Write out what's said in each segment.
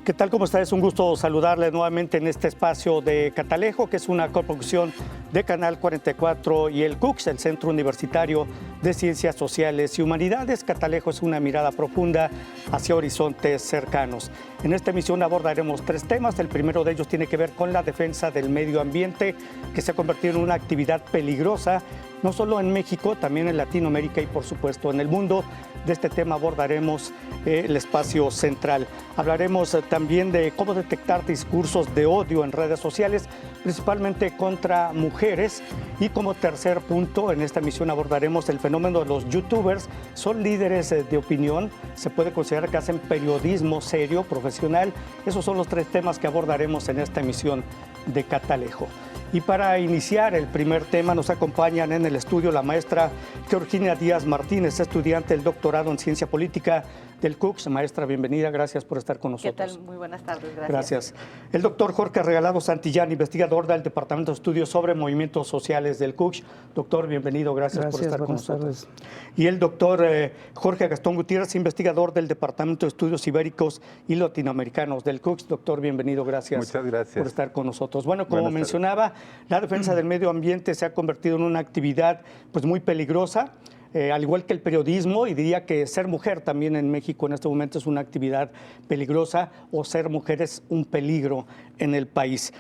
¿Qué tal? ¿Cómo está? Es un gusto saludarle nuevamente en este espacio de Catalejo, que es una coproducción de Canal 44 y el CUCS, el Centro Universitario de Ciencias Sociales y Humanidades. Catalejo es una mirada profunda hacia horizontes cercanos. En esta emisión abordaremos 3 temas. El primero de ellos tiene que ver con la defensa del medio ambiente, que se ha convertido en una actividad peligrosa, no solo en México, también en Latinoamérica y por supuesto en el mundo. De este tema abordaremos el espacio central. Hablaremos también de cómo detectar discursos de odio en redes sociales, principalmente contra mujeres. Y como tercer punto, en esta emisión abordaremos el fenómeno de los youtubers. Son líderes de opinión, se puede considerar que hacen periodismo serio, profesional. Esos son los 3 temas que abordaremos en esta emisión de Catalejo. Y para iniciar el primer tema nos acompañan en el estudio la maestra Georgina Díaz Martínez, estudiante del doctorado en Ciencia Política del CUCS. Maestra, bienvenida, gracias por estar con nosotros. ¿Qué tal? Muy buenas tardes, gracias. Gracias. El doctor Jorge Regalado Santillán, investigador del Departamento de Estudios sobre Movimientos Sociales del CUCS. Doctor, bienvenido, gracias por estar con nosotros. Y el doctor Jorge Gastón Gutiérrez, investigador del Departamento de Estudios Ibéricos y Latinoamericanos del CUCS. Doctor, bienvenido, gracias. Muchas gracias por estar con nosotros. Bueno, como mencionaba, la defensa del medio ambiente se ha convertido en una actividad pues muy peligrosa. Al igual que el periodismo, y diría que ser mujer también en México en este momento es una actividad peligrosa, o ser mujer es un peligro en el país.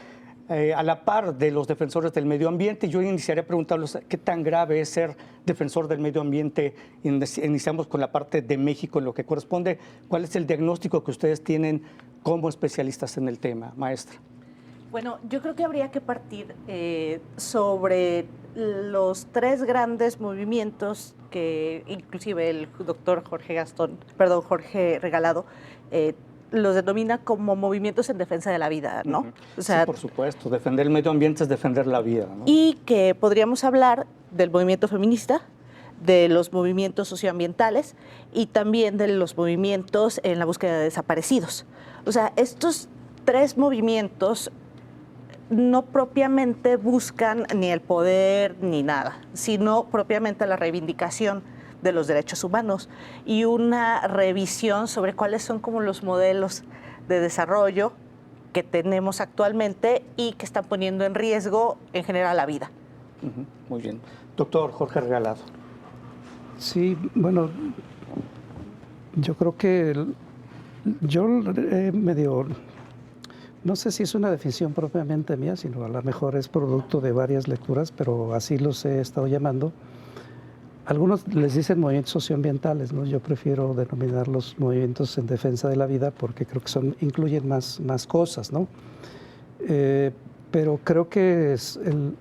A la par de los defensores del medio ambiente, yo iniciaré preguntándoles qué tan grave es ser defensor del medio ambiente. Iniciamos con la parte de México en lo que corresponde. ¿Cuál es el diagnóstico que ustedes tienen como especialistas en el tema, maestra? Bueno, yo creo que habría que partir sobre los 3 grandes movimientos que inclusive el doctor Jorge Regalado los denomina como movimientos en defensa de la vida, ¿no? O sea, sí, por supuesto, defender el medio ambiente es defender la vida, ¿no? Y que podríamos hablar del movimiento feminista, de los movimientos socioambientales y también de los movimientos en la búsqueda de desaparecidos. O sea, estos 3 movimientos no propiamente buscan ni el poder ni nada, sino propiamente la reivindicación de los derechos humanos y una revisión sobre cuáles son como los modelos de desarrollo que tenemos actualmente y que están poniendo en riesgo en general la vida. Muy bien. Doctor Jorge Regalado. Sí, bueno, yo creo que yo medio... No sé si es una definición propiamente mía, sino a lo mejor es producto de varias lecturas, pero así los he estado llamando. Algunos les dicen movimientos socioambientales, ¿no? Yo prefiero denominarlos movimientos en defensa de la vida porque creo que incluyen más cosas, ¿no? Pero creo que es, en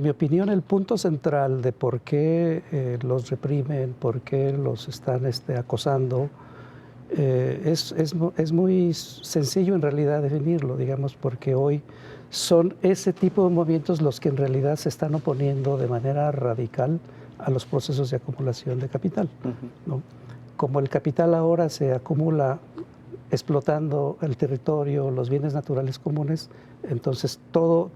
mi opinión, el punto central de por qué los reprimen, por qué los están acosando, es muy sencillo en realidad definirlo, digamos, porque hoy son ese tipo de movimientos los que en realidad se están oponiendo de manera radical a los procesos de acumulación de capital, ¿no? Como el capital ahora se acumula explotando el territorio, los bienes naturales comunes, entonces toda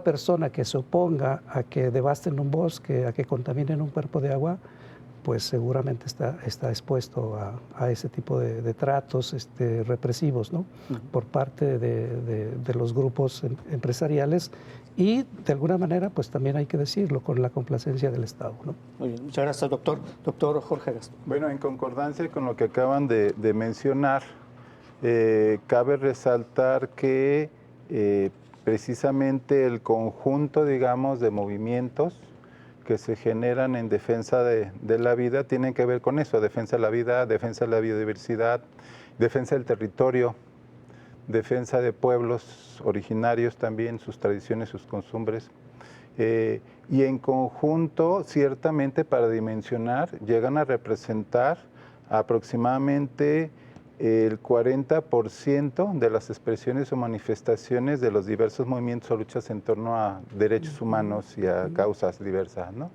persona que se oponga a que devasten un bosque, a que contaminen un cuerpo de agua, pues seguramente está expuesto a ese tipo de tratos represivos, ¿no? Por parte de los grupos empresariales y de alguna manera, pues también hay que decirlo, con la complacencia del Estado, ¿no? Muy bien, muchas gracias, doctor. Doctor Jorge Gastón. Bueno, en concordancia con lo que acaban de mencionar, cabe resaltar que precisamente el conjunto, digamos, de movimientos que se generan en defensa de la vida tienen que ver con eso: defensa de la vida, defensa de la biodiversidad, defensa del territorio, defensa de pueblos originarios también, sus tradiciones, sus costumbres. Y en conjunto, ciertamente, para dimensionar, llegan a representar aproximadamente el 40% de las expresiones o manifestaciones de los diversos movimientos o luchas en torno a derechos humanos y a causas diversas, ¿no?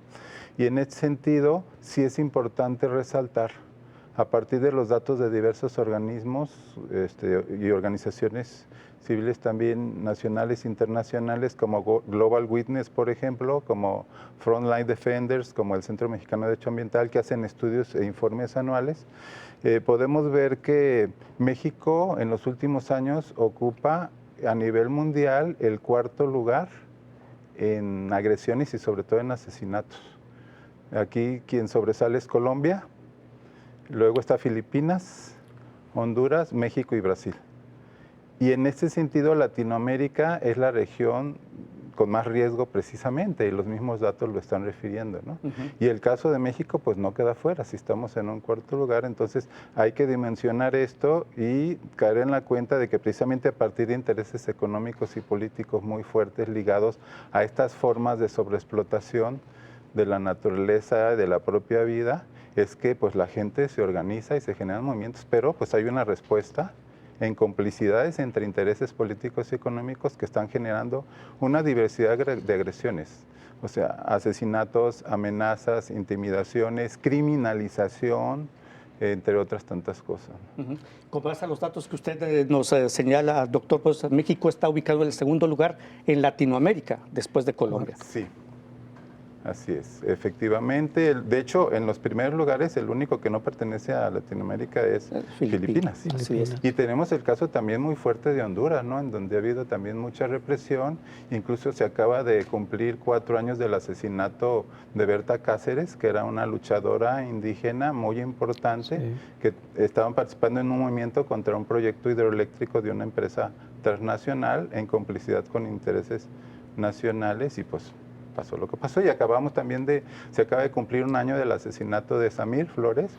Y en este sentido, sí es importante resaltar, a partir de los datos de diversos organismos y organizaciones civiles también nacionales e internacionales como Global Witness, por ejemplo, como Frontline Defenders, como el Centro Mexicano de Derecho Ambiental, que hacen estudios e informes anuales, podemos ver que México en los últimos años ocupa a nivel mundial el 4º lugar en agresiones y sobre todo en asesinatos. Aquí quien sobresale es Colombia, luego está Filipinas, Honduras, México y Brasil. Y en este sentido Latinoamérica es la región con más riesgo precisamente, y los mismos datos lo están refiriendo, ¿no? Y el caso de México pues no queda fuera, si estamos en un 4º lugar, entonces hay que dimensionar esto y caer en la cuenta de que precisamente a partir de intereses económicos y políticos muy fuertes ligados a estas formas de sobreexplotación de la naturaleza, de la propia vida, es que pues la gente se organiza y se generan movimientos, pero pues hay una respuesta en complicidades entre intereses políticos y económicos que están generando una diversidad de agresiones, o sea, asesinatos, amenazas, intimidaciones, criminalización, entre otras tantas cosas. Con base a los datos que usted nos señala, doctor, pues México está ubicado en el 2º lugar en Latinoamérica, después de Colombia. Sí. Así es, efectivamente. De hecho, en los primeros lugares, el único que no pertenece a Latinoamérica es Filipinas. Así es. Y tenemos el caso también muy fuerte de Honduras, ¿no? En donde ha habido también mucha represión. Incluso se acaba de cumplir 4 años del asesinato de Berta Cáceres, que era una luchadora indígena muy importante, que estaban participando en un movimiento contra un proyecto hidroeléctrico de una empresa transnacional en complicidad con intereses nacionales, y pues pasó lo que pasó. Y acabamos también se acaba de cumplir 1 año del asesinato de Samir Flores,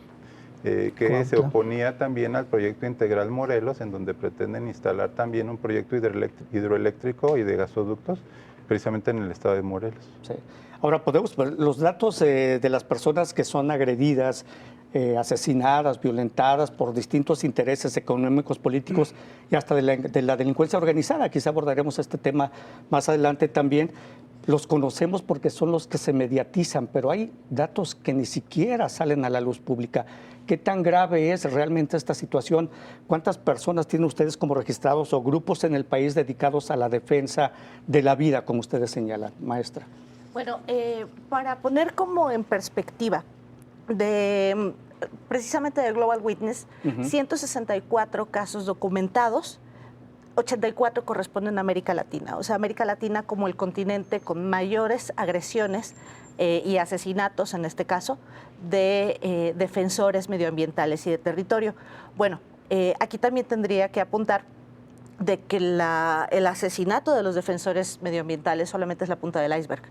que se oponía también al proyecto Integral Morelos, en donde pretenden instalar también un proyecto hidroeléctrico y de gasoductos, precisamente en el estado de Morelos. Sí. Ahora, podemos ver los datos de las personas que son agredidas, asesinadas, violentadas por distintos intereses económicos, políticos y hasta de la delincuencia organizada. Quizá abordaremos este tema más adelante también. Los conocemos porque son los que se mediatizan, pero hay datos que ni siquiera salen a la luz pública. ¿Qué tan grave es realmente esta situación? ¿Cuántas personas tienen ustedes como registrados o grupos en el país dedicados a la defensa de la vida, como ustedes señalan, maestra? Bueno, para poner como en perspectiva precisamente de Global Witness, 164 casos documentados, 84 corresponden a América Latina. O sea, América Latina como el continente con mayores agresiones y asesinatos, en este caso, de defensores medioambientales y de territorio. Bueno, aquí también tendría que apuntar de que el asesinato de los defensores medioambientales solamente es la punta del iceberg.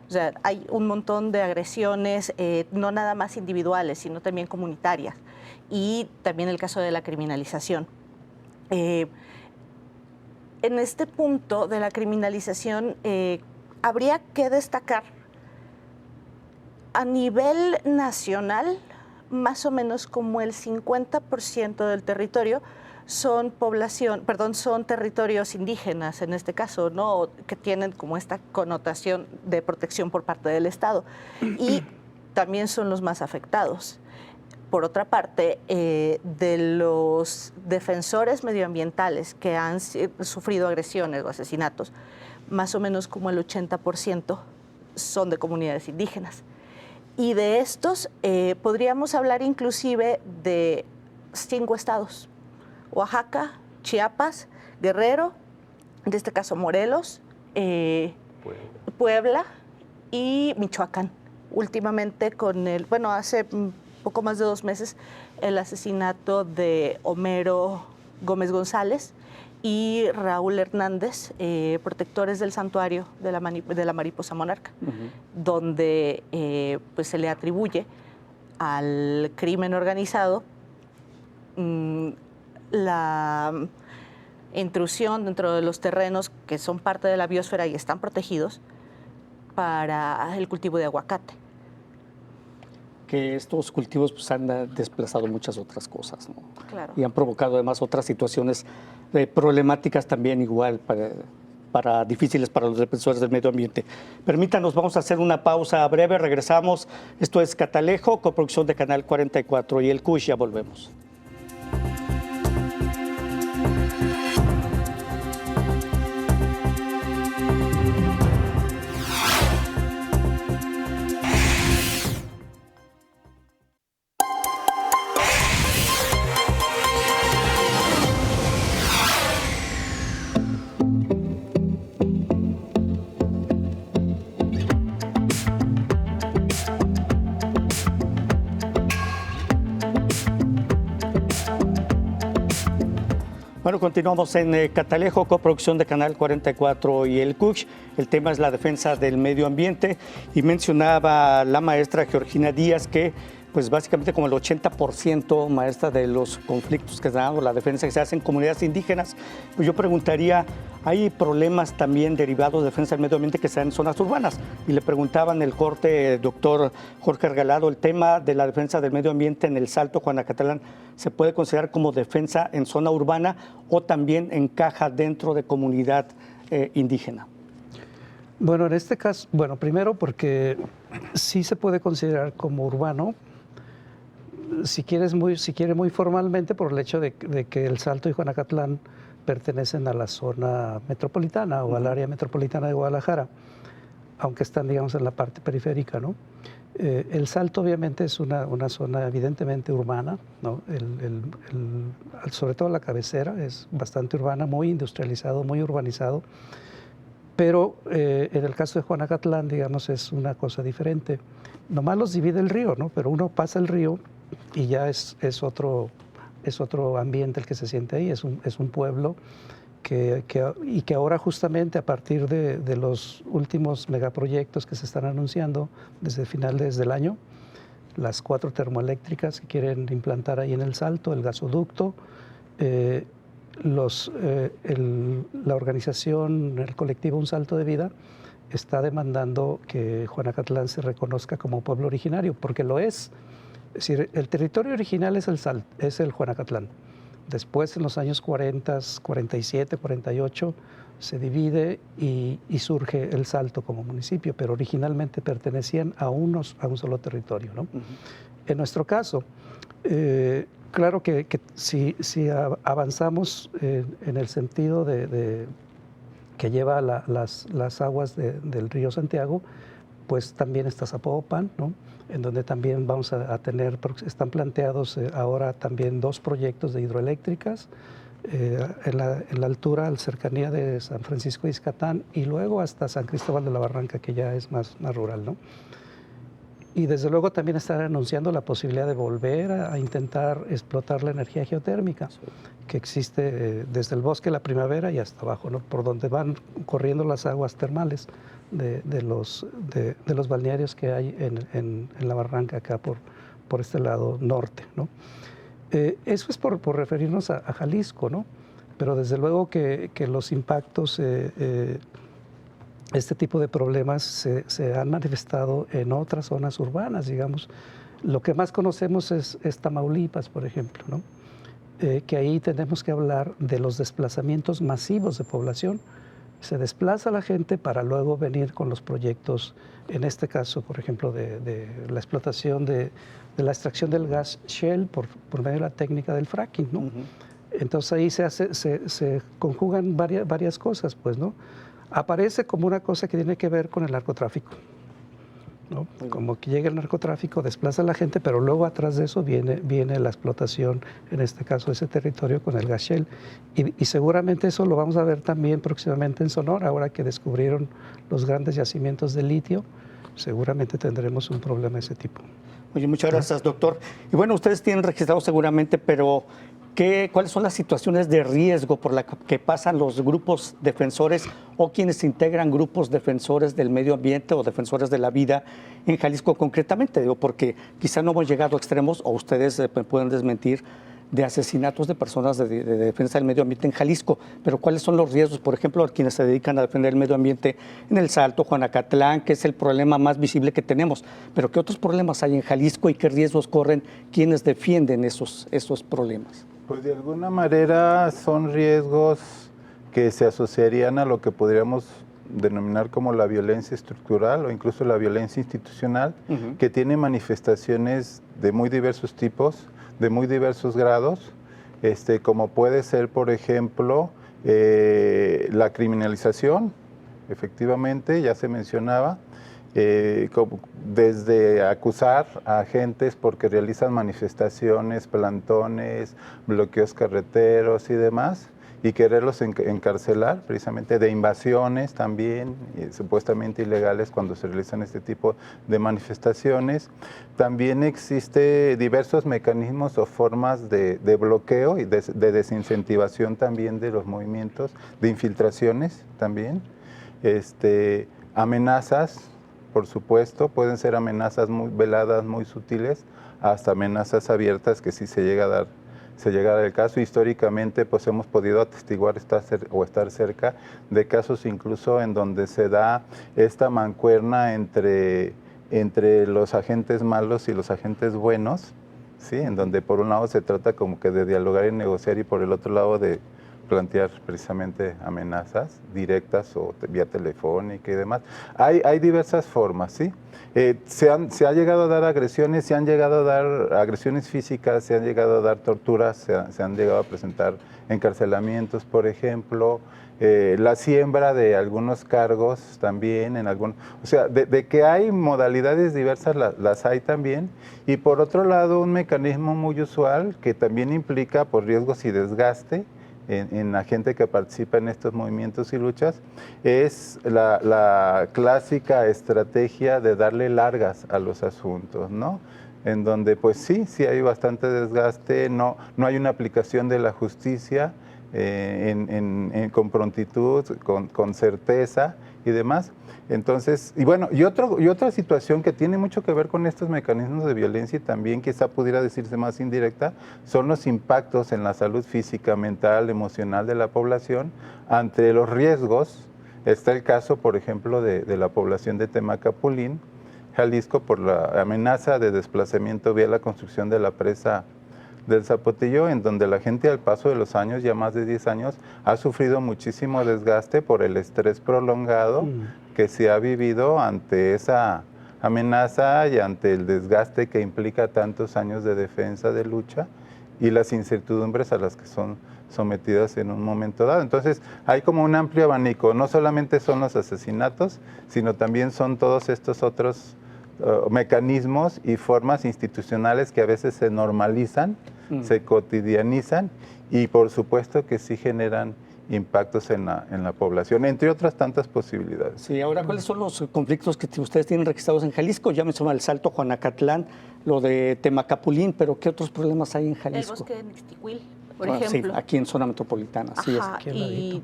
O sea, hay un montón de agresiones, no nada más individuales, sino también comunitarias. Y también el caso de la criminalización. En este punto de la criminalización habría que destacar a nivel nacional, más o menos como el 50% del territorio son territorios indígenas en este caso, ¿no? Que tienen como esta connotación de protección por parte del Estado y también son los más afectados. Por otra parte, de los defensores medioambientales que han sufrido agresiones o asesinatos, más o menos como el 80% son de comunidades indígenas. Y de estos podríamos hablar inclusive de 5 estados: Oaxaca, Chiapas, Guerrero, en este caso Morelos, Puebla y Michoacán. Últimamente hace poco más de 2 meses, el asesinato de Homero Gómez González y Raúl Hernández, protectores del santuario de la mariposa monarca, donde pues se le atribuye al crimen organizado la intrusión dentro de los terrenos que son parte de la biosfera y están protegidos para el cultivo de aguacate. Que estos cultivos pues, han desplazado muchas otras cosas, ¿no? Claro. Y han provocado además otras situaciones problemáticas también igual para difíciles para los defensores del medio ambiente. Permítanos, vamos a hacer una pausa breve, regresamos. Esto es Catalejo, coproducción de Canal 44 y el CUSH, ya volvemos. Bueno, continuamos en Catalejo, coproducción de Canal 44 y el CUCH. El tema es la defensa del medio ambiente y mencionaba la maestra Georgina Díaz que pues básicamente como el 80% maestra de los conflictos que se dan o la defensa que se hace en comunidades indígenas. Pues yo preguntaría, ¿hay problemas también derivados de defensa del medio ambiente que se dan en zonas urbanas? Y le preguntaba en el corte, doctor Jorge Argalado, el tema de la defensa del medio ambiente en el Salto Juanacatlán, ¿se puede considerar como defensa en zona urbana o también encaja dentro de comunidad indígena? Bueno, en este caso, bueno, primero porque sí se puede considerar como urbano, si quiere muy formalmente, por el hecho de que el Salto y Juanacatlán pertenecen a la zona metropolitana o al área metropolitana de Guadalajara, aunque están, digamos, en la parte periférica, ¿no? El Salto obviamente es una zona evidentemente urbana, ¿no? Sobre todo la cabecera es bastante urbana, muy industrializado, muy urbanizado, pero en el caso de Juanacatlán, digamos, es una cosa diferente. Nomás los divide el río, ¿no? Pero uno pasa el río y ya es otro ambiente el que se siente ahí, es un pueblo que ahora justamente a partir de los últimos megaproyectos que se están anunciando desde finales del año, las 4 termoeléctricas que quieren implantar ahí en el Salto, el gasoducto, la organización, el colectivo Un Salto de Vida, está demandando que Juanacatlán se reconozca como pueblo originario, porque lo es. Es decir, el territorio original es el Juanacatlán. Después, en los años 40, 47, 48, se divide y surge el Salto como municipio, pero originalmente pertenecían a un solo territorio, ¿no? En nuestro caso, claro que si avanzamos en el sentido que lleva las aguas del río Santiago, pues también está Zapopan, ¿no? En donde también vamos a tener, están planteados ahora también 2 proyectos de hidroeléctricas en la altura, a la cercanía de San Francisco de Izcatán y luego hasta San Cristóbal de la Barranca, que ya es más rural, ¿no? Y desde luego también están anunciando la posibilidad de volver a intentar explotar la energía geotérmica que existe desde el bosque La Primavera y hasta abajo, ¿no? Por donde van corriendo las aguas termales de los balnearios que hay en la barranca acá por este lado norte, ¿no? Eso es por referirnos a Jalisco, ¿no? Pero desde luego que los impactos, este tipo de problemas se han manifestado en otras zonas urbanas, digamos. Lo que más conocemos es Tamaulipas, por ejemplo, ¿no? Que ahí tenemos que hablar de los desplazamientos masivos de población. Se desplaza la gente para luego venir con los proyectos, en este caso, por ejemplo, de la explotación de la extracción del gas shale por medio de la técnica del fracking, ¿no? Entonces ahí se conjugan varias cosas, pues, ¿no? Aparece como una cosa que tiene que ver con el narcotráfico, ¿no? Como que llega el narcotráfico, desplaza a la gente, pero luego atrás de eso viene la explotación, en este caso ese territorio con el gas shale. Y seguramente eso lo vamos a ver también próximamente en Sonora, ahora que descubrieron los grandes yacimientos de litio, seguramente tendremos un problema de ese tipo. Oye, muchas gracias, doctor. Y bueno, ustedes tienen registrado seguramente, pero ¿cuáles son las situaciones de riesgo por las que pasan los grupos defensores o quienes integran grupos defensores del medio ambiente o defensores de la vida en Jalisco concretamente? Digo, porque quizá no hemos llegado a extremos, o ustedes pueden desmentir, de asesinatos de personas de defensa del medio ambiente en Jalisco, pero ¿cuáles son los riesgos, por ejemplo, a quienes se dedican a defender el medio ambiente en el Salto, Juanacatlán, que es el problema más visible que tenemos, pero qué otros problemas hay en Jalisco y qué riesgos corren quienes defienden esos problemas? Pues de alguna manera son riesgos que se asociarían a lo que podríamos denominar como la violencia estructural o incluso la violencia institucional, que tiene manifestaciones de muy diversos tipos, de muy diversos grados, como puede ser, por ejemplo, la criminalización, efectivamente, ya se mencionaba, desde acusar a agentes porque realizan manifestaciones, plantones, bloqueos carreteros y demás, y quererlos encarcelar, precisamente de invasiones también, supuestamente ilegales cuando se realizan este tipo de manifestaciones. También existe diversos mecanismos o formas de bloqueo y de desincentivación también de los movimientos, de infiltraciones también, amenazas, por supuesto, pueden ser amenazas muy veladas, muy sutiles, hasta amenazas abiertas que sí se llega a dar el caso. Históricamente pues hemos podido atestiguar estar cerca de casos incluso en donde se da esta mancuerna entre los agentes malos y los agentes buenos, ¿sí? En donde por un lado se trata como que de dialogar y negociar y por el otro lado de plantear precisamente amenazas directas o vía telefónica y demás. Hay diversas formas, ¿sí? Se ha llegado a dar agresiones, se han llegado a dar agresiones físicas, se han llegado a dar torturas, se han llegado a presentar encarcelamientos, por ejemplo, la siembra de algunos cargos también, o sea, de que hay modalidades diversas, las hay también. Y por otro lado, un mecanismo muy usual que también implica por riesgos y desgaste en la gente que participa en estos movimientos y luchas, es la clásica estrategia de darle largas a los asuntos, ¿no? En donde pues sí hay bastante desgaste, no hay una aplicación de la justicia con prontitud, con certeza y demás. Entonces, y otra situación que tiene mucho que ver con estos mecanismos de violencia y también quizá pudiera decirse más indirecta, son los impactos en la salud física, mental, emocional de la población ante los riesgos. Está el caso, por ejemplo, de la población de Temacapulín, Jalisco, por la amenaza de desplazamiento vía la construcción de la presa del Zapotillo, en donde la gente al paso de los años, ya más de 10 años, ha sufrido muchísimo desgaste por el estrés prolongado que se ha vivido ante esa amenaza y ante el desgaste que implica tantos años de defensa, de lucha y las incertidumbres a las que son sometidas en un momento dado. Entonces hay como un amplio abanico, no solamente son los asesinatos, sino también son todos estos otros mecanismos y formas institucionales que a veces se normalizan, se cotidianizan y por supuesto que sí generan impactos en la población, entre otras tantas posibilidades. Sí, ahora, ¿cuáles son los conflictos que ustedes tienen registrados en Jalisco? Ya mencionó el Salto, Juanacatlán, lo de Temacapulín, pero ¿qué otros problemas hay en Jalisco? El bosque de Nixtiquil, por ejemplo. Sí, aquí en zona metropolitana, así es. Ajá, y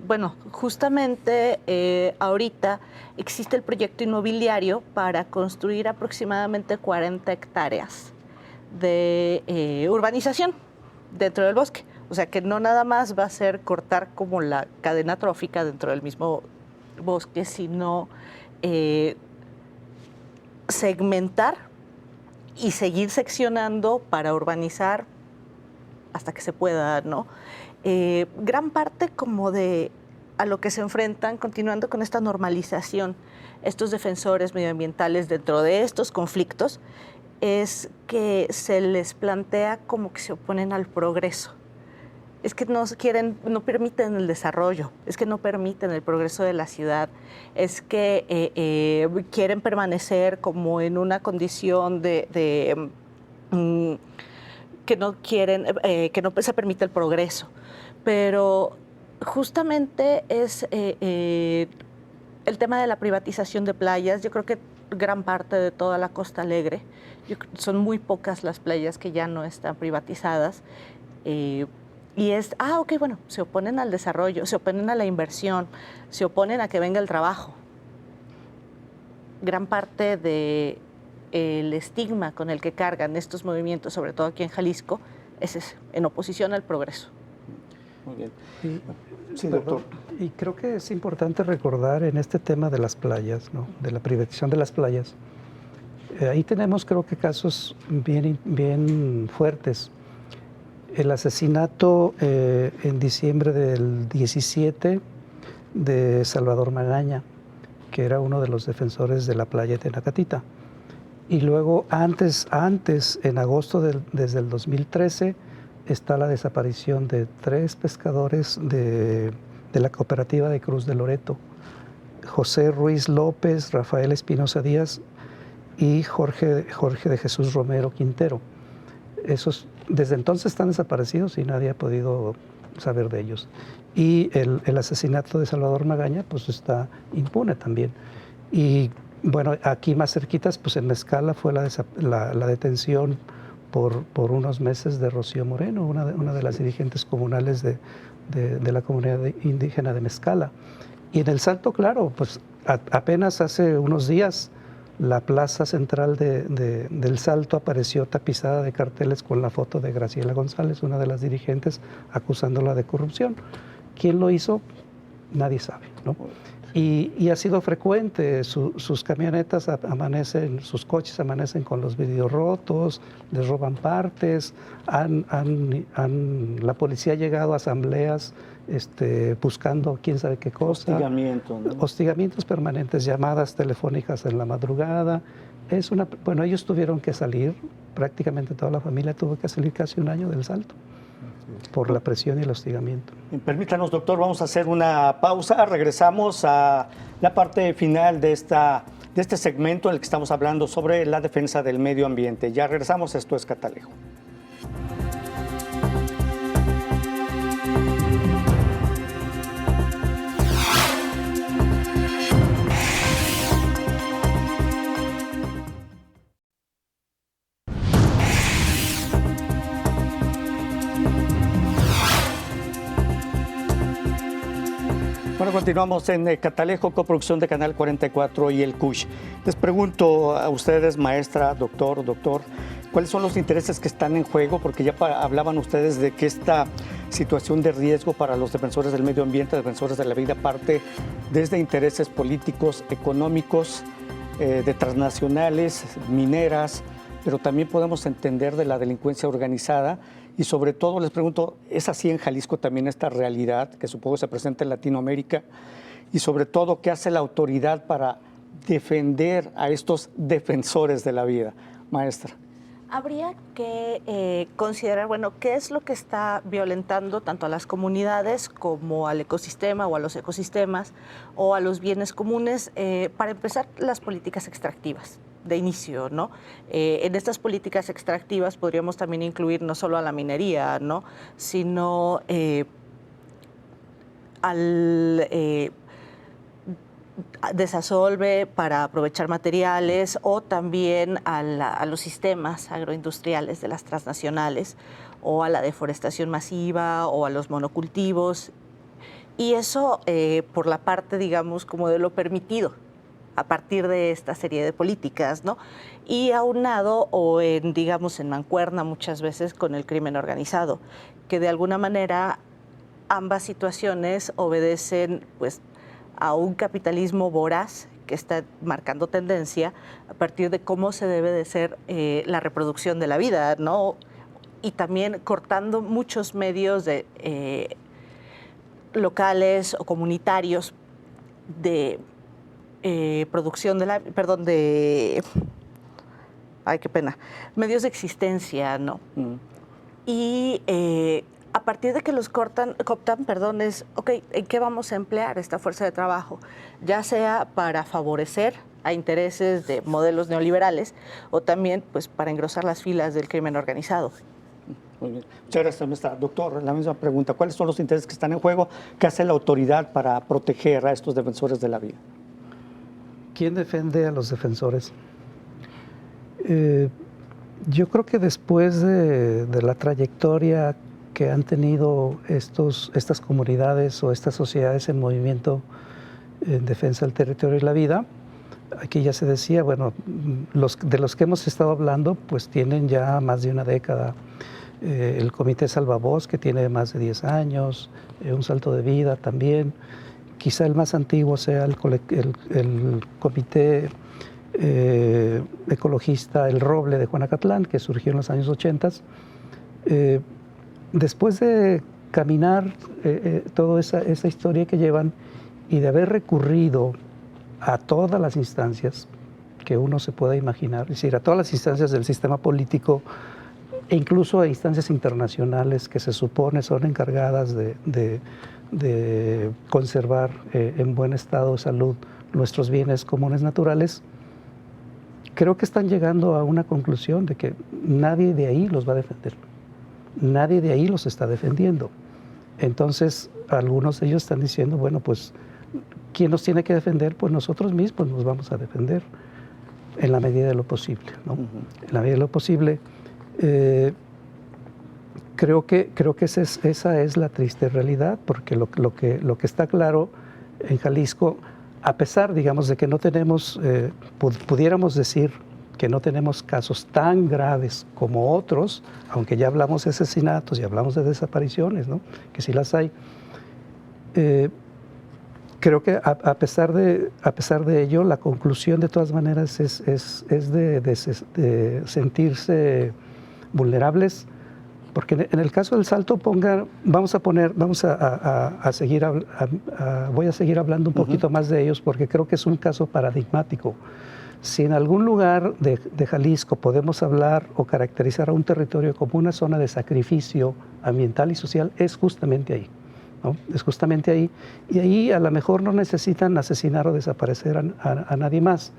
bueno, justamente ahorita existe el proyecto inmobiliario para construir aproximadamente 40 hectáreas de urbanización dentro del bosque. O sea, que no nada más va a ser cortar como la cadena trófica dentro del mismo bosque, sino segmentar y seguir seccionando para urbanizar hasta que se pueda, ¿no? Gran parte como de a lo que se enfrentan, continuando con esta normalización, estos defensores medioambientales dentro de estos conflictos, es que se les plantea como que se oponen al progreso. Es que no permiten el desarrollo, es que no permiten el progreso de la ciudad, es que quieren permanecer como en una condición que no quieren, que no se permite el progreso. Pero justamente es el tema de la privatización de playas. Yo creo que gran parte de toda la Costa Alegre, son muy pocas las playas que ya no están privatizadas. Y es, ok, bueno, se oponen al desarrollo, se oponen a la inversión, se oponen a que venga el trabajo. Gran parte del estigma con el que cargan estos movimientos, sobre todo aquí en Jalisco, es ese, en oposición al progreso. Muy bien. Sí, doctor. Y creo que es importante recordar en este tema de las playas, ¿no? De la privatización de las playas. Ahí tenemos, creo que, casos bien fuertes. El asesinato en diciembre del 17 de Salvador Magaña, que era uno de los defensores de la playa de Tenacatita. Y luego antes en agosto desde el 2013, está la desaparición de 3 pescadores de la cooperativa de Cruz de Loreto. José Ruiz López, Rafael Espinosa Díaz y Jorge de Jesús Romero Quintero. Esos desde entonces están desaparecidos y nadie ha podido saber de ellos. Y el asesinato de Salvador Magaña pues está impune también. Y bueno, aquí más cerquitas, pues en Mezcala fue la detención por unos meses de Rocío Moreno, una de las dirigentes comunales de la comunidad indígena de Mezcala. Y en El Salto, claro, pues apenas hace unos días la plaza central del Salto apareció tapizada de carteles con la foto de Graciela González, una de las dirigentes, acusándola de corrupción. ¿Quién lo hizo? Nadie sabe, ¿no? Y ha sido frecuente, sus camionetas amanecen, sus coches amanecen con los vidrios rotos, les roban partes, la policía ha llegado a asambleas buscando quién sabe qué cosa. Hostigamiento, ¿no? Hostigamientos permanentes, llamadas telefónicas en la madrugada. Bueno, ellos tuvieron que salir, prácticamente toda la familia tuvo que salir casi un año del Salto por la presión y el hostigamiento. Permítanos, doctor, vamos a hacer una pausa. Regresamos a la parte final de este segmento en el que estamos hablando sobre la defensa del medio ambiente. Ya regresamos, esto es Catalejo. Bueno, continuamos en Catalejo, coproducción de Canal 44 y el CUSH. Les pregunto a ustedes, maestra, doctor, ¿cuáles son los intereses que están en juego? Porque ya hablaban ustedes de que esta situación de riesgo para los defensores del medio ambiente, defensores de la vida, parte desde intereses políticos, económicos, de transnacionales, mineras, pero también podemos entender de la delincuencia organizada. Y sobre todo les pregunto, ¿es así en Jalisco también esta realidad que supongo se presenta en Latinoamérica? Y sobre todo, ¿qué hace la autoridad para defender a estos defensores de la vida? Maestra. Habría que considerar, bueno, qué es lo que está violentando tanto a las comunidades como al ecosistema o a los ecosistemas o a los bienes comunes. Para empezar, las políticas extractivas de inicio, ¿no? En estas políticas extractivas podríamos también incluir no solo a la minería, ¿no? Sino al desasolve para aprovechar materiales o también a los sistemas agroindustriales de las transnacionales o a la deforestación masiva o a los monocultivos. Y eso por la parte, digamos, como de lo permitido a partir de esta serie de políticas, ¿no? Y aunado o digamos, en mancuerna muchas veces con el crimen organizado, que de alguna manera ambas situaciones obedecen, pues, a un capitalismo voraz que está marcando tendencia a partir de cómo se debe de ser la reproducción de la vida, ¿no? Y también cortando muchos medios locales o comunitarios de producción ay, qué pena, medios de existencia, ¿no? Y a partir de que los cooptan, es, ok, ¿en qué vamos a emplear esta fuerza de trabajo? Ya sea para favorecer a intereses de modelos neoliberales o también, pues, para engrosar las filas del crimen organizado. Muy bien. Muchas gracias, maestra. Doctor, la misma pregunta. ¿Cuáles son los intereses que están en juego? ¿Qué hace la autoridad para proteger a estos defensores de la vida? ¿Quién defiende a los defensores? Yo creo que después de la trayectoria que han tenido estas comunidades o estas sociedades en movimiento en defensa del territorio y la vida, aquí ya se decía, bueno, de los que hemos estado hablando, pues tienen ya más de una década. El Comité Salvabosque tiene más de 10 años, Un Salto de Vida también. Quizá el más antiguo sea el Comité Ecologista El Roble de Juanacatlán, que surgió en los años 80. Después de caminar toda esa historia que llevan y de haber recurrido a todas las instancias que uno se pueda imaginar, es decir, a todas las instancias del sistema político e incluso a instancias internacionales que se supone son encargadas de conservar en buen estado de salud nuestros bienes comunes naturales, creo que están llegando a una conclusión de que nadie de ahí los va a defender. Nadie de ahí los está defendiendo. Entonces, algunos de ellos están diciendo, bueno, pues, ¿quién nos tiene que defender? Pues nosotros mismos nos vamos a defender en la medida de lo posible, ¿no? En la medida de lo posible. Creo que esa es la triste realidad, porque lo que está claro en Jalisco, a pesar, digamos, de que no tenemos, pudiéramos decir que no tenemos casos tan graves como otros, aunque ya hablamos de asesinatos y hablamos de desapariciones, ¿no? Que sí las hay. Creo que a pesar de ello, la conclusión de todas maneras es de sentirse vulnerables, porque en el caso del Salto voy a seguir hablando un poquito más de ellos, porque creo que es un caso paradigmático. Si en algún lugar de Jalisco podemos hablar o caracterizar a un territorio como una zona de sacrificio ambiental y social, es justamente ahí, ¿no? Es justamente ahí. Y ahí a lo mejor no necesitan asesinar o desaparecer a nadie más,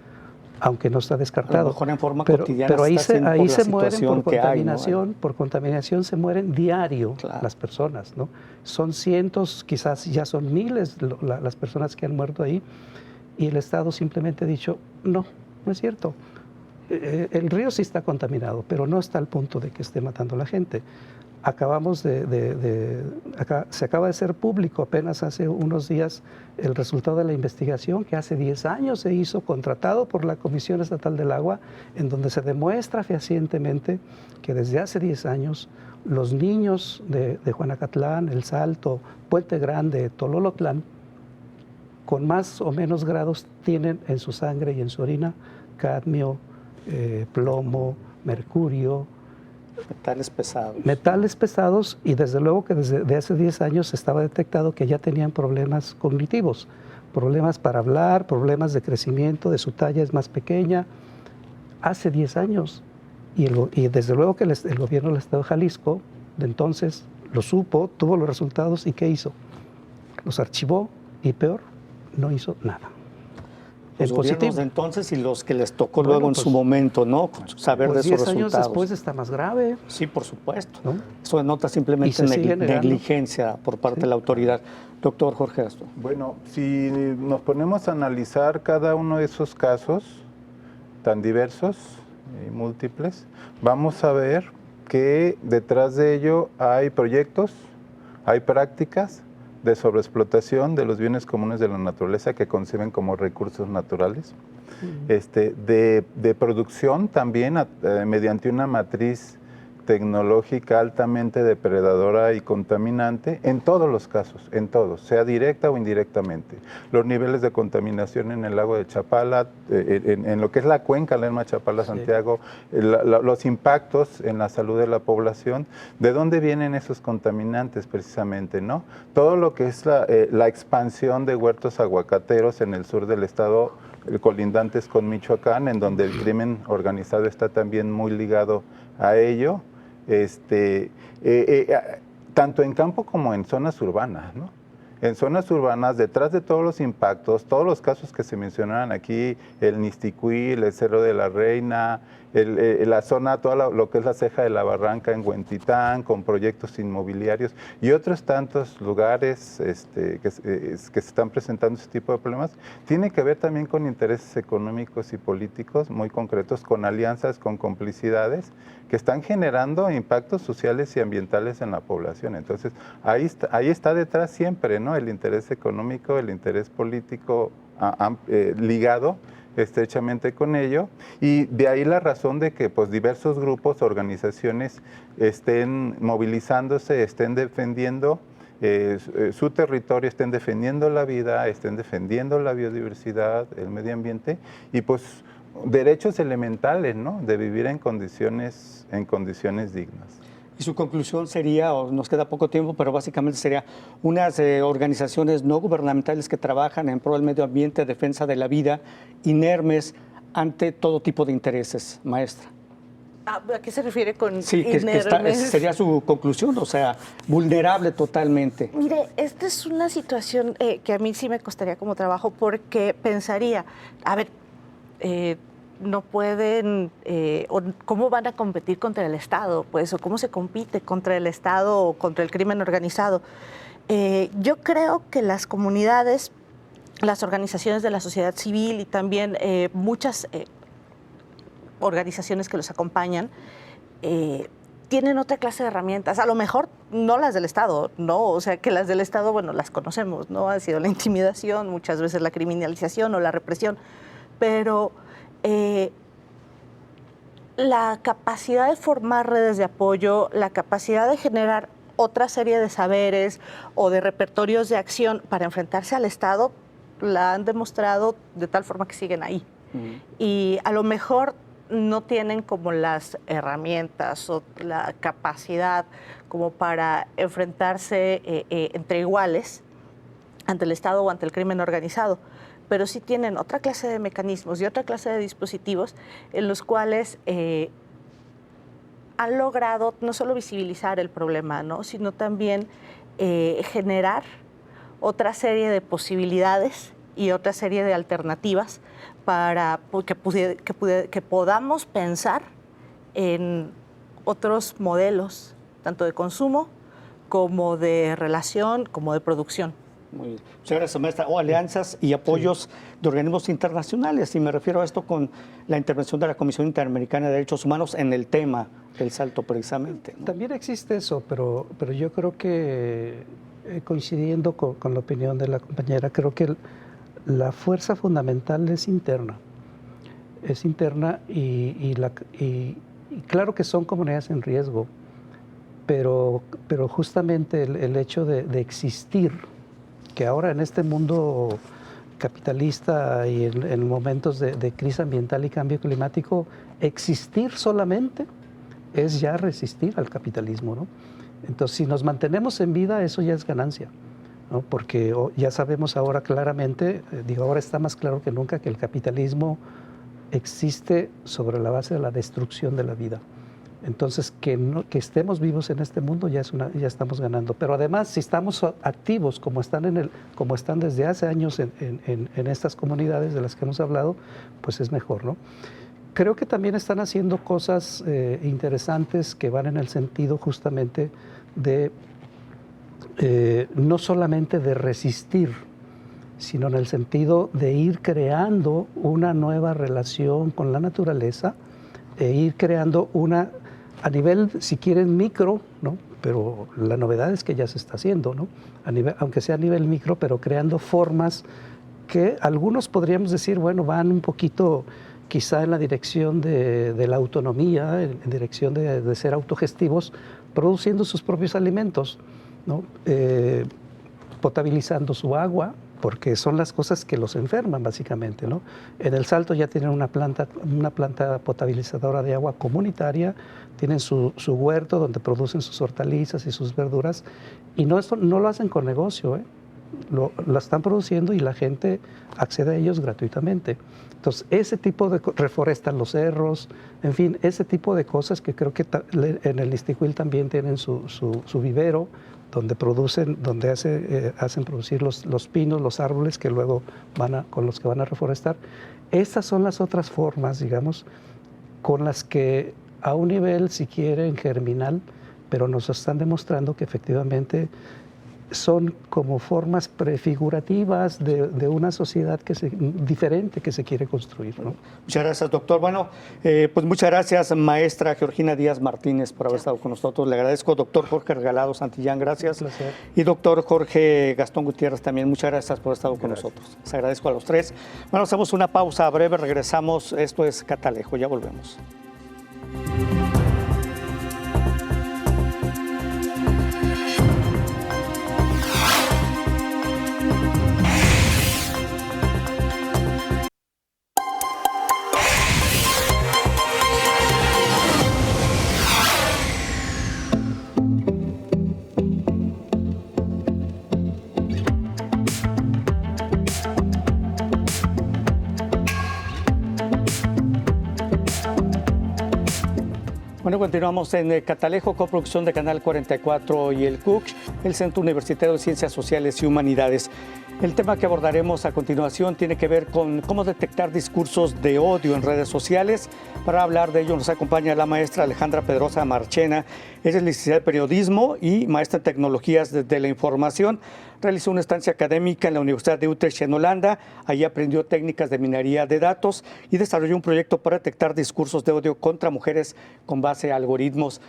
aunque no está descartado. A lo mejor en forma cotidiana. Pero ahí se mueren por contaminación. ¿no? Por contaminación se mueren diario, claro, las personas, ¿no? Son cientos, quizás ya son miles las personas que han muerto ahí, y el Estado simplemente ha dicho, no es cierto. El río sí está contaminado, pero no está al punto de que esté matando a la gente. Se acaba de ser público apenas hace unos días el resultado de la investigación que hace 10 años se hizo, contratado por la Comisión Estatal del Agua, en donde se demuestra fehacientemente que desde hace 10 años los niños de Juanacatlán, El Salto, Puente Grande, Tololotlán, con más o menos grados tienen en su sangre y en su orina cadmio, plomo, mercurio. Metales pesados, y desde luego que desde hace 10 años estaba detectado que ya tenían problemas cognitivos, problemas para hablar, problemas de crecimiento, de su talla es más pequeña. Hace 10 años. Y desde luego que el gobierno del Estado de Jalisco, de entonces, lo supo, tuvo los resultados, ¿y qué hizo? Los archivó y peor, no hizo nada. Los gobiernos de entonces y los que les tocó luego en su momento, ¿no? Saber de esos resultados. 10 años después está más grave. Sí, por supuesto, ¿no? Eso denota simplemente negligencia por parte de la autoridad. Doctor Jorge Astro. Bueno, si nos ponemos a analizar cada uno de esos casos tan diversos y múltiples, vamos a ver que detrás de ello hay proyectos, hay prácticas de sobreexplotación de los bienes comunes de la naturaleza que conciben como recursos naturales, de producción también mediante una matriz tecnológica altamente depredadora y contaminante en todos los casos, en todos, sea directa o indirectamente. Los niveles de contaminación en el lago de Chapala, en lo que es la cuenca Lerma Chapala Santiago, los impactos en la salud de la población, ¿de dónde vienen esos contaminantes precisamente, no? Todo lo que es la expansión de huertos aguacateros en el sur del estado, colindantes con Michoacán, en donde el crimen organizado está también muy ligado a ello, tanto en campo como en zonas urbanas, ¿no? En zonas urbanas, detrás de todos los impactos, todos los casos que se mencionaron aquí, el Nisticuil, el Cerro de la Reina, la zona, todo lo que es la Ceja de la Barranca en Huentitán, con proyectos inmobiliarios y otros tantos lugares que se están presentando ese tipo de problemas, tiene que ver también con intereses económicos y políticos muy concretos, con alianzas, con complicidades que están generando impactos sociales y ambientales en la población. Entonces, ahí está detrás siempre, ¿no? El interés económico, el interés político ligado estrechamente con ello, y de ahí la razón de que pues diversos grupos, organizaciones estén movilizándose, estén defendiendo su territorio, estén defendiendo la vida, estén defendiendo la biodiversidad, el medio ambiente, y pues derechos elementales, ¿no? De vivir en condiciones dignas. Y su conclusión sería, o nos queda poco tiempo, pero básicamente sería unas organizaciones no gubernamentales que trabajan en pro del medio ambiente, defensa de la vida, inermes ante todo tipo de intereses, maestra. ¿A qué se refiere con inermes? Sería su conclusión, o sea, vulnerable totalmente. Mire, esta es una situación que a mí sí me costaría como trabajo, porque pensaría, a ver, no pueden, o cómo van a competir contra el Estado, pues, o cómo se compite contra el Estado o contra el crimen organizado. Yo creo que las comunidades, las organizaciones de la sociedad civil y también muchas organizaciones que los acompañan, tienen otra clase de herramientas, a lo mejor no las del Estado, ¿no? O sea, que las del Estado, bueno, las conocemos, ¿no? Ha sido la intimidación, muchas veces la criminalización o la represión, pero la capacidad de formar redes de apoyo, la capacidad de generar otra serie de saberes o de repertorios de acción para enfrentarse al Estado, la han demostrado de tal forma que siguen ahí. Y a lo mejor no tienen como las herramientas o la capacidad como para enfrentarse entre iguales ante el Estado o ante el crimen organizado, pero sí tienen otra clase de mecanismos y otra clase de dispositivos en los cuales han logrado no solo visibilizar el problema, ¿no? Sino también generar otra serie de posibilidades y otra serie de alternativas para que podamos pensar en otros modelos, tanto de consumo como de relación, como de producción. Muy bien. Muchas gracias, maestra. O alianzas y apoyos de organismos internacionales, y me refiero a esto con la intervención de la Comisión Interamericana de Derechos Humanos en el tema del Salto, precisamente, ¿no? También existe eso, pero yo creo que, coincidiendo con la opinión de la compañera, creo que la fuerza fundamental es interna. Es interna y claro que son comunidades en riesgo, pero justamente el hecho de existir, que ahora en este mundo capitalista y en momentos de crisis ambiental y cambio climático, existir solamente es ya resistir al capitalismo, ¿no? Entonces, si nos mantenemos en vida, eso ya es ganancia, ¿no? Porque ya sabemos ahora claramente, ahora está más claro que nunca que el capitalismo existe sobre la base de la destrucción de la vida. Entonces, que estemos vivos en este mundo ya estamos ganando. Pero además, si estamos activos como están desde hace años en estas comunidades de las que hemos hablado, pues es mejor, ¿no? Creo que también están haciendo cosas interesantes que van en el sentido justamente de no solamente de resistir, sino en el sentido de ir creando una nueva relación con la naturaleza, e ir creando a nivel, si quieren, micro, ¿no? Pero la novedad es que ya se está haciendo, ¿no? Aunque sea a nivel micro, pero creando formas que algunos podríamos decir, bueno, van un poquito quizá en la dirección de la autonomía, en dirección de ser autogestivos, produciendo sus propios alimentos, ¿no? Potabilizando su agua, porque son las cosas que los enferman básicamente, ¿no? En el Salto ya tienen una planta potabilizadora de agua comunitaria, tienen su huerto donde producen sus hortalizas y sus verduras, y no lo hacen con negocio, ¿eh? Lo están produciendo y la gente accede a ellos gratuitamente. Entonces, ese tipo de reforestan los cerros, en fin, ese tipo de cosas que creo que en el Iztiquil también tienen su vivero, donde hacen producir los pinos, los árboles que luego con los que van a reforestar. Estas son las otras formas, digamos, con las que a un nivel, si quieren, germinal, pero nos están demostrando que efectivamente son como formas prefigurativas de una sociedad diferente que se quiere construir, ¿no? Muchas gracias, doctor. Bueno, pues muchas gracias, maestra Georgina Díaz Martínez, por haber estado con nosotros. Le agradezco, doctor Jorge Regalado Santillán, gracias. Un placer. Y doctor Jorge Gastón Gutiérrez también, muchas gracias por haber estado con nosotros. Les agradezco a los tres. Bueno, hacemos una pausa breve, regresamos. Esto es Catalejo, ya volvemos. Bueno, continuamos en Catalejo, coproducción de Canal 44 y el CUC, el Centro Universitario de Ciencias Sociales y Humanidades. El tema que abordaremos a continuación tiene que ver con cómo detectar discursos de odio en redes sociales Para hablar de ello nos acompaña la maestra Alejandra Pedrosa Marchena. Ella es licenciada en Periodismo y maestra en Tecnologías de la Información. Realizó una estancia académica en la Universidad de Utrecht en Holanda. Allí aprendió técnicas de minería de datos y desarrolló un proyecto para detectar discursos de odio contra mujeres con base a algoritmos.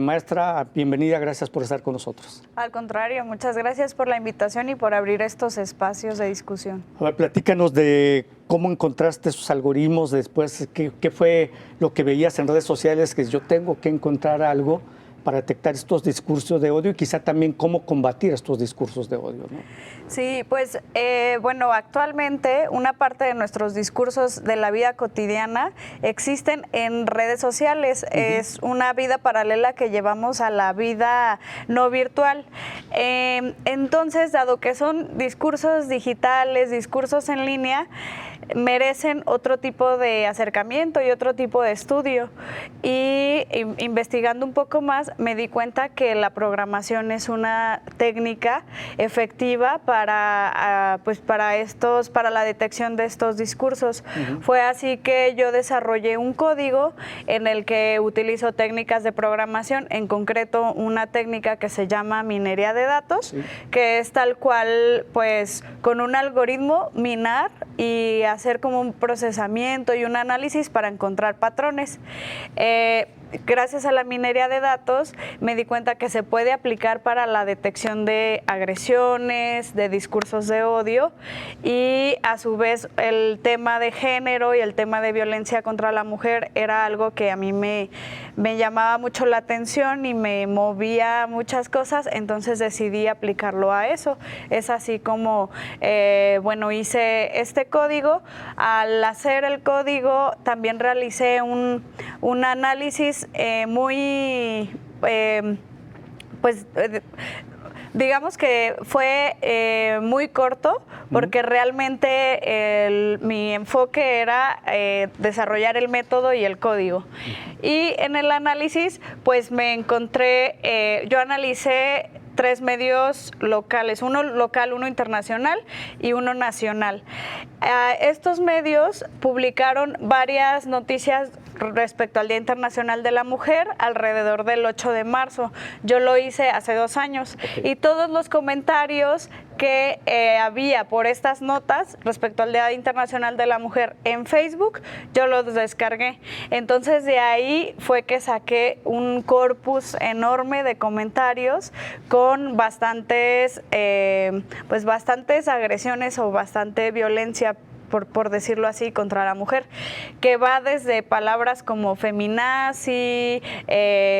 Maestra, bienvenida, gracias por estar con nosotros. Al contrario, muchas gracias por la invitación y por abrir estos espacios de discusión. A ver, platícanos de cómo encontraste esos algoritmos, después qué fue lo que veías en redes sociales, que yo tengo que encontrar algo para detectar estos discursos de odio y quizá también cómo combatir estos discursos de odio, ¿no? Sí, pues bueno, actualmente una parte de nuestros discursos de la vida cotidiana existen en redes sociales. Es una vida paralela que llevamos a la vida no virtual. Entonces, dado que son discursos digitales, discursos en línea, merecen otro tipo de acercamiento y otro tipo de estudio. Y investigando un poco más, me di cuenta que la programación es una técnica efectiva para la detección de estos discursos. Fue así que yo desarrollé un código en el que utilizo técnicas de programación, en concreto una técnica que se llama minería de datos, que es tal cual, pues, con un algoritmo minar y hacer como un procesamiento y un análisis para encontrar patrones. Gracias a la minería de datos me di cuenta que se puede aplicar para la detección de agresiones, de discursos de odio, y a su vez el tema de género y el tema de violencia contra la mujer era algo que a mí me llamaba mucho la atención y me movía muchas cosas, entonces decidí aplicarlo a eso. Es así como bueno, hice este código. Al hacer el código también realicé un análisis muy, digamos que fue muy corto, porque realmente mi enfoque era desarrollar el método y el código. Y en el análisis, pues me encontré, yo analicé 3 medios locales, uno local, uno internacional y uno nacional. Estos medios publicaron varias noticias respecto al Día Internacional de la Mujer alrededor del 8 de marzo. Yo lo hice hace 2 años y todos los comentarios que había por estas notas respecto al Día Internacional de la Mujer en Facebook, yo los descargué. Entonces de ahí fue que saqué un corpus enorme de comentarios con bastantes agresiones o bastante violencia, por decirlo así, contra la mujer, que va desde palabras como feminazi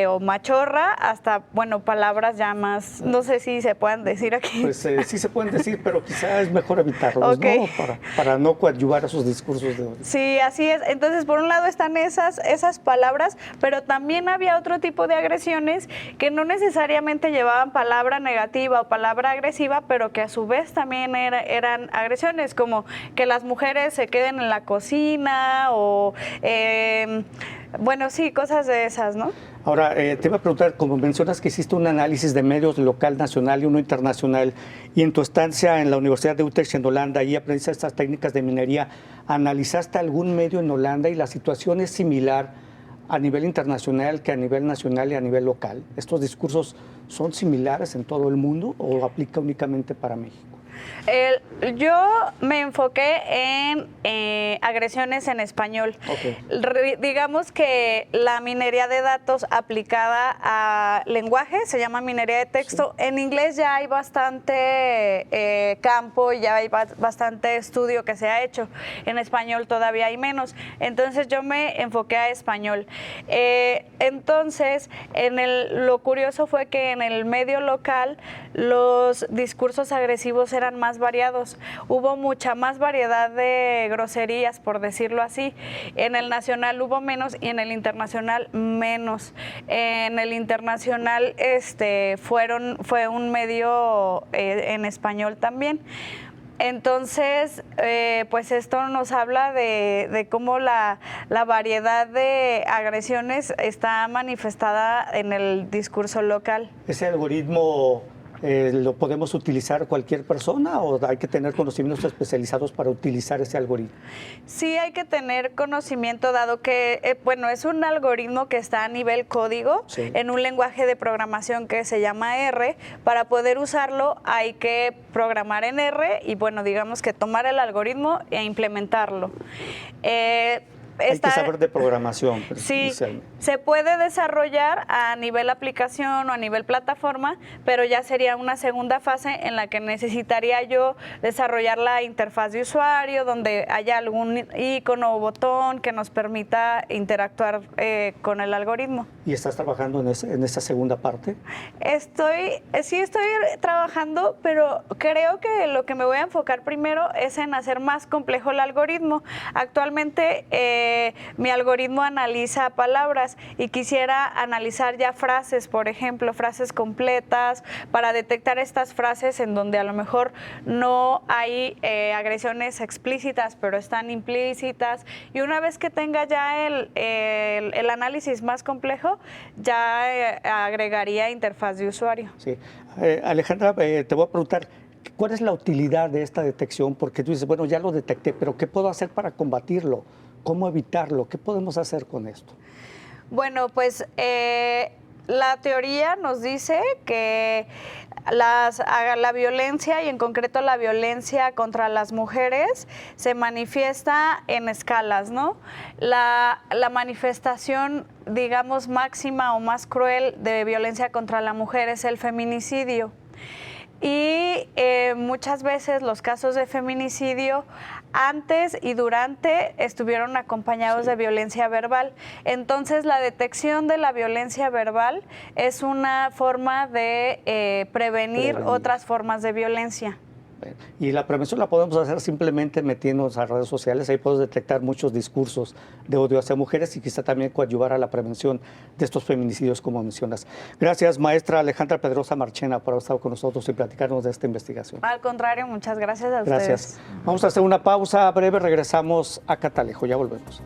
o machorra hasta, bueno, palabras ya más, no sé si se puedan decir aquí. Pues sí se pueden decir, pero quizás es mejor evitarlos, ¿no? Para no coadyuvar a esos discursos de odio. Sí, así es. Entonces, por un lado están esas palabras, pero también había otro tipo de agresiones que no necesariamente llevaban palabra negativa o palabra agresiva, pero que a su vez también eran agresiones, como que las mujeres se queden en la cocina o, bueno, sí, cosas de esas, ¿no? Ahora, te iba a preguntar, como mencionas que hiciste un análisis de medios local, nacional y uno internacional, y en tu estancia en la Universidad de Utrecht en Holanda, ahí aprendiste estas técnicas de minería, ¿analizaste algún medio en Holanda y la situación es similar a nivel internacional que a nivel nacional y a nivel local? ¿Estos discursos son similares en todo el mundo o aplica únicamente para México? Yo me enfoqué en agresiones en español. Digamos que la minería de datos aplicada a lenguaje se llama minería de texto. Sí. En inglés ya hay bastante campo, ya hay bastante estudio que se ha hecho. En español todavía hay menos. Entonces yo me enfoqué a español. Entonces, lo curioso fue que en el medio local los discursos agresivos eran más variados. Hubo mucha más variedad de groserías, por decirlo así. En el nacional hubo menos y en el internacional menos. En el internacional fue un medio en español también. Entonces, pues esto nos habla de cómo la variedad de agresiones está manifestada en el discurso local. Ese algoritmo ¿Lo podemos utilizar cualquier persona o hay que tener conocimientos especializados para utilizar ese algoritmo? Sí, hay que tener conocimiento, dado que, bueno, es un algoritmo que está a nivel código, sí, en un lenguaje de programación que se llama R. Para poder usarlo hay que programar en R y, bueno, digamos que tomar el algoritmo e implementarlo. Hay que saber de programación. Sí, se puede desarrollar a nivel aplicación o a nivel plataforma, pero ya sería una segunda fase en la que necesitaría yo desarrollar la interfaz de usuario, donde haya algún icono o botón que nos permita interactuar con el algoritmo. ¿Y estás trabajando en esa segunda parte? Sí estoy trabajando, pero creo que lo que me voy a enfocar primero es en hacer más complejo el algoritmo. Actualmente mi algoritmo analiza palabras y quisiera analizar ya frases, por ejemplo, frases completas, para detectar estas frases en donde a lo mejor no hay agresiones explícitas, pero están implícitas. Y una vez que tenga ya el análisis más complejo, ya agregaría interfaz de usuario. Sí. Alejandra, te voy a preguntar, ¿cuál es la utilidad de esta detección? Porque tú dices, bueno, ya lo detecté, pero ¿qué puedo hacer para combatirlo? ¿Cómo evitarlo? ¿Qué podemos hacer con esto? Bueno, pues la teoría nos dice que la violencia, y en concreto la violencia contra las mujeres, se manifiesta en escalas, ¿no? La manifestación, digamos, máxima o más cruel de violencia contra la mujer es el feminicidio. Y muchas veces los casos de feminicidio antes y durante estuvieron acompañados de violencia verbal. Entonces, la detección de la violencia verbal es una forma de prevenir otras formas de violencia. Y la prevención la podemos hacer simplemente metiéndonos a redes sociales. Ahí podemos detectar muchos discursos de odio hacia mujeres y quizá también coadyuvar a la prevención de estos feminicidios, como mencionas. Gracias, maestra Alejandra Pedrosa Marchena, por haber estado con nosotros y platicarnos de esta investigación. Al contrario, muchas gracias a ustedes. Gracias. Vamos a hacer una pausa breve, regresamos a Catalejo, ya volvemos.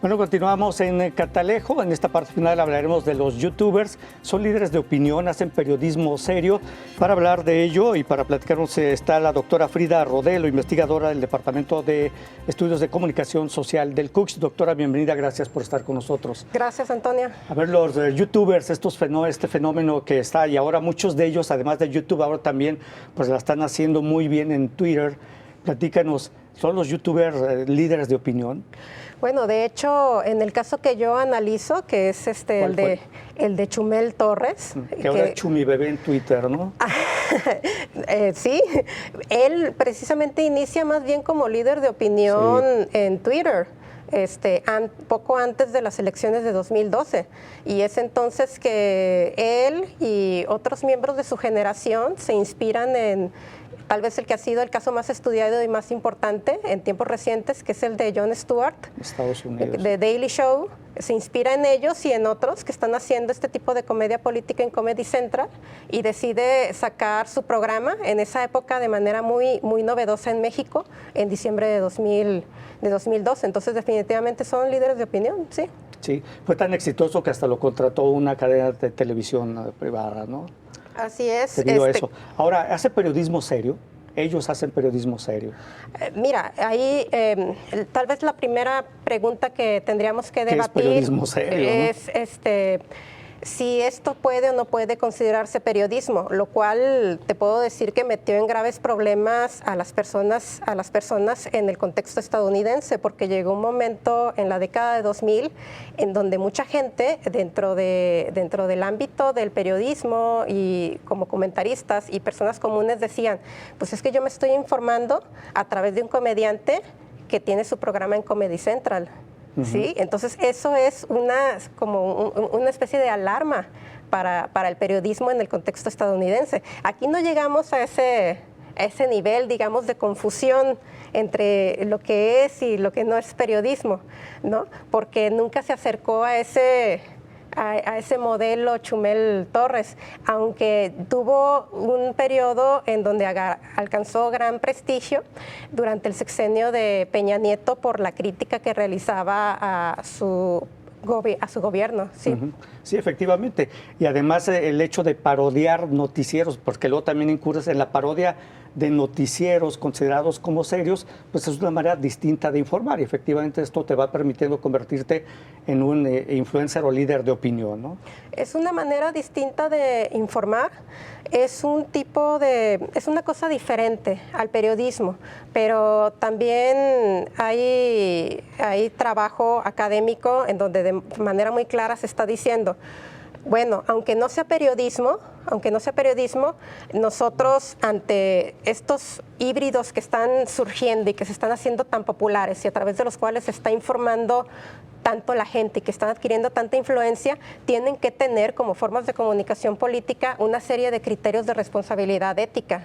Bueno, continuamos en Catalejo. En esta parte final hablaremos de los youtubers. Son líderes de opinión, hacen periodismo serio. Para hablar de ello y para platicarnos está la doctora Frida Rodelo, investigadora del Departamento de Estudios de Comunicación Social del CUCS. Doctora, bienvenida, gracias por estar con nosotros. Gracias, Antonia. A ver, los youtubers, este fenómeno que está, y ahora muchos de ellos, además de YouTube, ahora también pues la están haciendo muy bien en Twitter. Platícanos, ¿son los youtubers líderes de opinión? Bueno, de hecho, en el caso que yo analizo, que es el de Chumel Torres. Que ahora es Chumi Bebé en Twitter, ¿no? Sí, él precisamente inicia más bien como líder de opinión en Twitter. Poco antes de las elecciones de 2012, y es entonces que él y otros miembros de su generación se inspiran en tal vez el que ha sido el caso más estudiado y más importante en tiempos recientes, que es el de Jon Stewart, Estados Unidos, de Daily Show. Se inspira en ellos y en otros que están haciendo este tipo de comedia política en Comedy Central, y decide sacar su programa en esa época de manera muy, muy novedosa en México, en diciembre de 2012. Entonces, definitivamente son líderes de opinión, sí. Sí, fue tan exitoso que hasta lo contrató una cadena de televisión privada, ¿no? Así es. Debido a eso. Ahora, ¿hace periodismo serio? Ellos hacen periodismo serio. Mira, ahí tal vez la primera pregunta que tendríamos que debatir ¿Qué es periodismo serio, es si esto puede o no puede considerarse periodismo, lo cual te puedo decir que metió en graves problemas a las personas en el contexto estadounidense, porque llegó un momento en la década de 2000 en donde mucha gente dentro del ámbito del periodismo y como comentaristas y personas comunes decían, pues es que yo me estoy informando a través de un comediante que tiene su programa en Comedy Central. ¿Sí? Entonces eso es una especie de alarma para el periodismo en el contexto estadounidense. Aquí no llegamos a ese nivel, digamos, de confusión entre lo que es y lo que no es periodismo, ¿no? Porque nunca se acercó a ese a ese modelo Chumel Torres, aunque tuvo un periodo en donde alcanzó gran prestigio durante el sexenio de Peña Nieto por la crítica que realizaba a su gobierno. Sí. Sí, efectivamente. Y además el hecho de parodiar noticieros, porque luego también incurres en la parodia de noticieros considerados como serios, pues es una manera distinta de informar y efectivamente esto te va permitiendo convertirte en un influencer o líder de opinión, ¿no? Es una manera distinta de informar, es una cosa diferente al periodismo, pero también hay trabajo académico en donde de manera muy clara se está diciendo, bueno, aunque no sea periodismo, nosotros ante estos híbridos que están surgiendo y que se están haciendo tan populares y a través de los cuales se está informando tanto la gente y que están adquiriendo tanta influencia, tienen que tener como formas de comunicación política una serie de criterios de responsabilidad ética.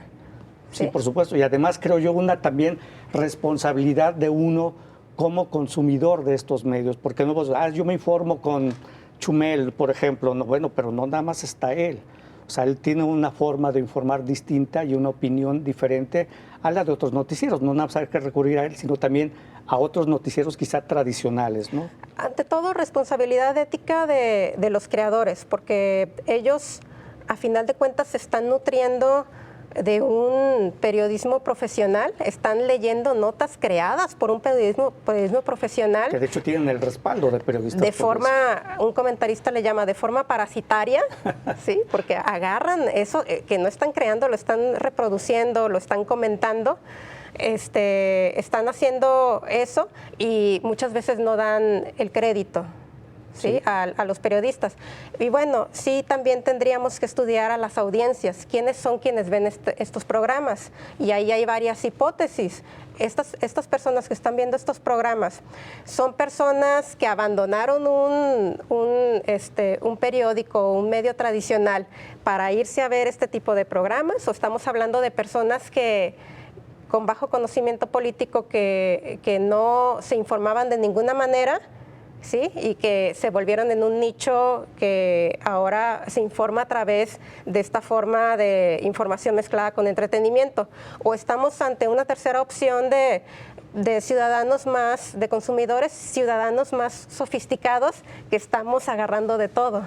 Sí, por supuesto, y además creo yo una también responsabilidad de uno como consumidor de estos medios, porque no vos, yo me informo con Chumel, por ejemplo, no, bueno, pero no nada más está él. O sea, él tiene una forma de informar distinta y una opinión diferente a la de otros noticieros. No nada más hay que recurrir a él, sino también a otros noticieros quizá tradicionales, ¿no? Ante todo, responsabilidad ética de los creadores, porque ellos, a final de cuentas, se están nutriendo de un periodismo profesional, están leyendo notas creadas por un periodismo profesional. Que de hecho tienen el respaldo de periodistas. De forma, un comentarista le llama de forma parasitaria, ¿sí? Porque agarran eso que no están creando, lo están reproduciendo, lo están comentando, están haciendo eso y muchas veces no dan el crédito. ¿Sí? A los periodistas. Y bueno, sí también tendríamos que estudiar a las audiencias, quiénes son quienes ven estos programas. Y ahí hay varias hipótesis. Estas personas que están viendo estos programas son personas que abandonaron un periódico, un medio tradicional para irse a ver este tipo de programas, o estamos hablando de personas que con bajo conocimiento político que no se informaban de ninguna manera, ¿sí? Y que se volvieron en un nicho que ahora se informa a través de esta forma de información mezclada con entretenimiento. O estamos ante una tercera opción de ciudadanos más, de consumidores, ciudadanos más sofisticados que estamos agarrando de todo.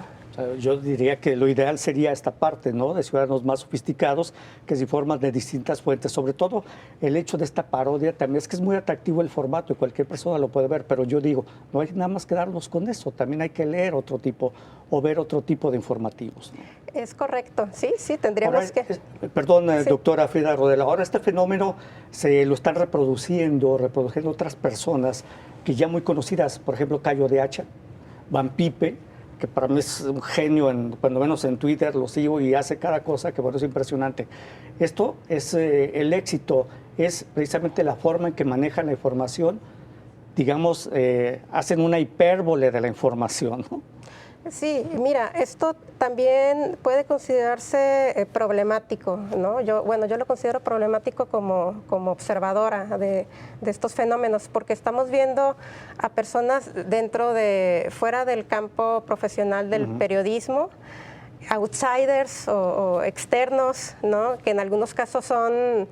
Yo diría que lo ideal sería esta parte, ¿no? De ciudadanos más sofisticados que se informan de distintas fuentes. Sobre todo el hecho de esta parodia también es que es muy atractivo el formato y cualquier persona lo puede ver, pero yo digo, no hay nada más que darnos con eso, también hay que leer otro tipo o ver otro tipo de informativos, ¿no? Es correcto, sí, tendríamos ahora, que... Perdón, sí. Doctora Frida Rodela, ahora este fenómeno se lo están reproduciendo otras personas que ya muy conocidas, por ejemplo, Cayo de Hacha, Van Pipe, que para mí es un genio, cuando menos en Twitter lo sigo y hace cada cosa que bueno, es impresionante. Esto es el éxito, es precisamente la forma en que manejan la información, digamos, hacen una hipérbole de la información, ¿no? Sí, mira, esto también puede considerarse problemático, ¿no? Yo lo considero problemático como observadora de estos fenómenos, porque estamos viendo a personas fuera del campo profesional del periodismo, outsiders o externos, ¿no? Que en algunos casos son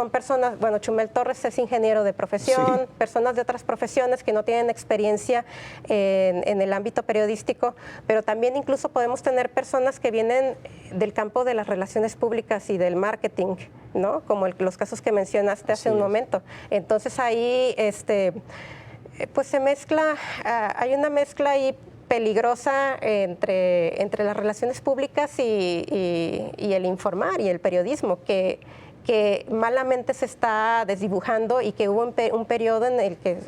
personas, bueno, Chumel Torres es ingeniero de profesión, sí. Personas de otras profesiones que no tienen experiencia en el ámbito periodístico, pero también incluso podemos tener personas que vienen del campo de las relaciones públicas y del marketing, ¿no? Como los casos que mencionaste hace un momento. Entonces ahí, pues se mezcla, hay una mezcla ahí peligrosa entre las relaciones públicas y el informar y el periodismo, que malamente se está desdibujando y que hubo un periodo en el que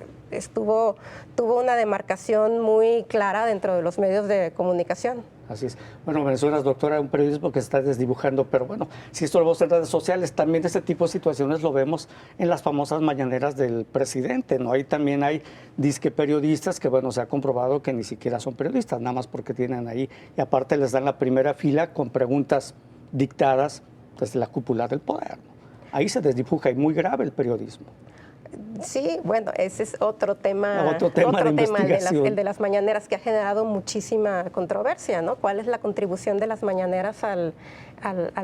tuvo una demarcación muy clara dentro de los medios de comunicación. Así es. Bueno, mencionas, doctora, un periodismo que se está desdibujando, pero bueno, si esto lo vemos en redes sociales, también este tipo de situaciones lo vemos en las famosas mañaneras del presidente, ¿no? Ahí también hay disque periodistas que, bueno, se ha comprobado que ni siquiera son periodistas, nada más porque tienen ahí, y aparte les dan la primera fila con preguntas dictadas desde la cúpula del poder, ¿no? Ahí se desdibuja y muy grave el periodismo. Sí, bueno, ese es otro tema, de investigación. el de las mañaneras, que ha generado muchísima controversia, ¿no? ¿Cuál es la contribución de las mañaneras al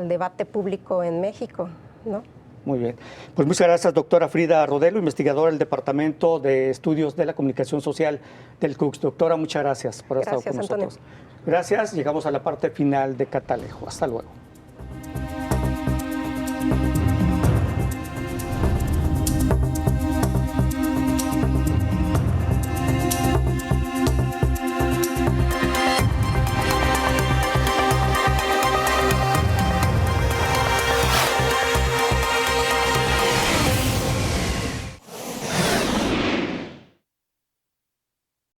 debate público en México, ¿no? Muy bien. Pues muchas gracias, doctora Frida Rodelo, investigadora del Departamento de Estudios de la Comunicación Social del CUCS. Doctora, muchas gracias por haber estado con nosotros. Antonio. Gracias. Llegamos a la parte final de Catalejo. Hasta luego.